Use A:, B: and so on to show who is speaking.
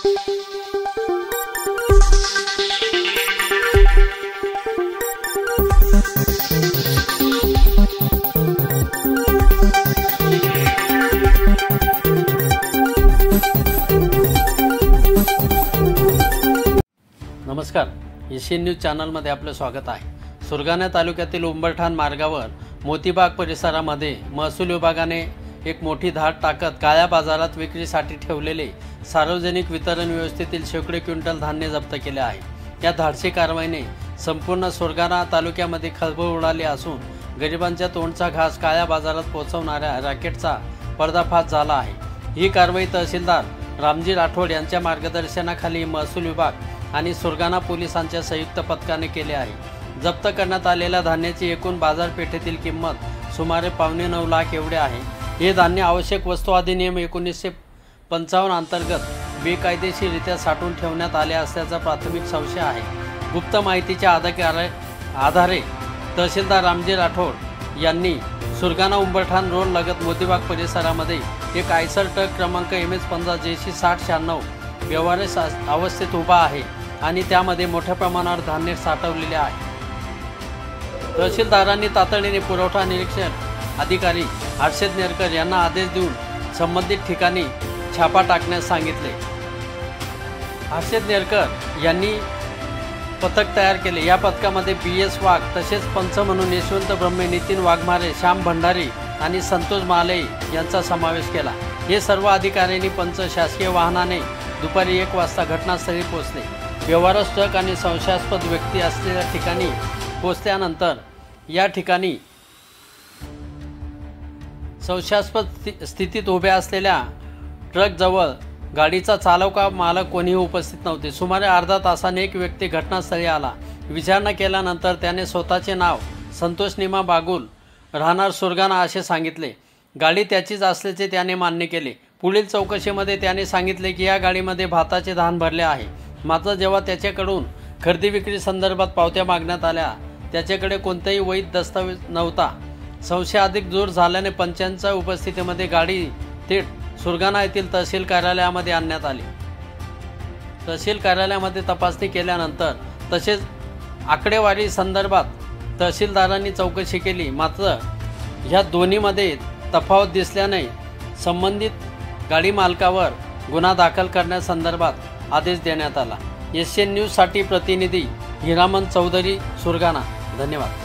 A: नमस्कार, Asian news चॅनलमध्ये आपलं स्वागत आहे। सुरगाणा तालुक्यातील उंबरठाण मार्गावर मोतीबाग परिसरामध्ये महसूल विभागाने एक मोठी धाड टाकत काळ्या बाजारात विक्रीसाठी ठेवलेले सार्वजनिक वितरण व्यवस्थेतील शेकडो क्विंटल धान्य जप्त केले आहे। या धाडसी कारवाईने संपूर्ण सुरगाणा तालुक्यामध्ये खळबळ उडाली असून गरिबांच्या तोंडचा घास काळ्या बाजारात पोहोचवणाऱ्या रॅकेटचा पर्दाफाश झाला आहे। ही कारवाई तहसीलदार रामजी राठोड यांच्या मार्गदर्शनाखाली महसूल विभाग आणि सुरगाणा पोलिसांच्या संयुक्त पथकाने केले आहे। जप्त करण्यात आलेल्या धान्याची एकूण बाजारपेठेतील किंमत सुमारे 9.25 लाख एवढे आहे। हे धान्य आवश्यक वस्तू अधिनियम 1955 अंतर्गत बेकायदेशीररित्या साठवून ठेवण्यात आले असल्याचा प्राथमिक संशय आहे। गुप्त माहितीच्या आधारे तहसीलदार रामजी राठोड यांनी सुरगाणा उंबरठाण रोड लगत मोतीबाग परिसरामध्ये एक आयसर ट्रक क्रमांक MS15 JC 6096 व्यवहार्य अवस्थेत उभा आहे आणि त्यामध्ये मोठ्या प्रमाणावर धान्य साठवलेले आहे। तहसीलदारांनी तातडीने पुरवठा निरीक्षण अधिकारी हर्षद नेरकर यांना आदेश देऊन संबंधित ठिकाणी छापा टाकण्यास सांगितले। हर्षद नेरकर यांनी पथक तयार केले। या पथकामध्ये BS वाघ तसेच पंच म्हणून यशवंत ब्रह्मे, नितीन वाघमारे, श्याम भंडारी आणि संतोष माले यांचा समावेश केला। हे सर्व अधिकाऱ्यांनी पंच शासकीय वाहनाने दुपारी 1 वाजता घटनास्थळी पोहोचले। व्यवहारस ट्रक आणि संशयास्पद व्यक्ती असलेल्या ठिकाणी पोहोचल्यानंतर या ठिकाणी संशयास्पद स्थितीत उभ्या असलेल्या ट्रकजवळ गाडीचा चालक व मालक कोणीही उपस्थित नव्हते। सुमारे अर्धा तासाने एक व्यक्ती घटनास्थळी आला। विचारणा केल्यानंतर त्याने स्वतःचे नाव संतोष निमा बागुल राहणार सुरगाणा असे सांगितले। गाडी त्याचीच असल्याचे त्याने मान्य केले। पुढील चौकशीमध्ये त्याने सांगितले की या गाडीमध्ये भाताचे धान भरले आहे। मात्र जेव्हा त्याच्याकडून खरेदी विक्री संदर्भात पावत्या मागण्यात आल्या त्याच्याकडे कोणताही वैध दस्तावेज नव्हता। संशय अधिक जोर झाल्याने पंचांच्या उपस्थितीमध्ये गाडी थेट सुरगाणा येथील तहसील कार्यालयामध्ये आणण्यात आली। तहसील कार्यालयामध्ये तपासणी केल्यानंतर तसेच आकडेवारी संदर्भात तहसीलदारांनी चौकशी केली। मात्र ह्या दोन्हीमध्ये तफावत दिसल्याने संबंधित गाडी मालकावर गुन्हा दाखल करण्यासंदर्भात आदेश देण्यात आला। एशियन न्यूजसाठी प्रतिनिधी हिरामन चौधरी, सुरगाणा। धन्यवाद।